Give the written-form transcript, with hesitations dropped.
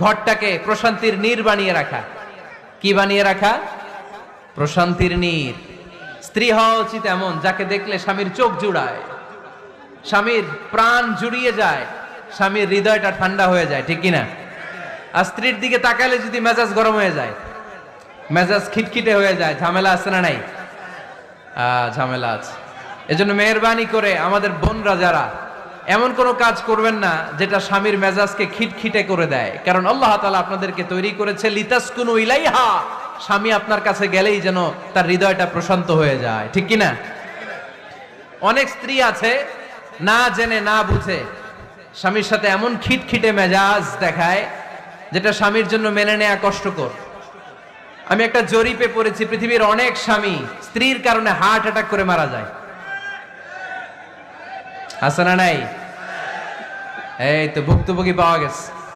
ঘরটাকে প্রশান্তির নীর বানিয়ে রাখা। কি বানিয়ে রাখা? প্রশান্তির নীর। স্ত্রী হওয়া উচিত এমন যাকে দেখলে স্বামীর চোখ জুড়ায়, স্বামীর প্রাণ জুড়িয়ে যায়, স্বামীর হৃদয়টা ঠান্ডা হয়ে যায়, ঠিক কিনা? আর স্ত্রীর দিকে তাকালে যদি মেজাজ গরম হয়ে যায়, মেজাজ খিটখিটে হয়ে যায়, ঝামেলা আছে না নাই? ঝামেলা আছে। এজন্য মেহেরবানি করে আমাদের বোনরা যারা, এমন কোনো কাজ করবেন না যেটা স্বামীর মেজাজকে খিটখিটে করে দেয়, কারণ আল্লাহ তাআলা আপনাদেরকে তৈরি করেছে লিতাসকুনু ইলাইহা, স্বামী আপনার কাছে গেলেই যেন তার হৃদয়টা প্রশান্ত হয়ে যায়, ঠিক কিনা? অনেক স্ত্রী আছে না জেনে না বুঝে স্বামীর সাথে এমন খিটখিটে মেজাজ দেখায় যেটা স্বামীর জন্য মেনে নেওয়া কষ্টকর। আমি একটা জরিপে পড়েছি, পৃথিবীর অনেক স্বামী স্ত্রীর কারণে হার্ট অ্যাটাক করে মারা যায়। আছে না নাই? এই তো ভুক্তভোগী পাওয়া গেছে।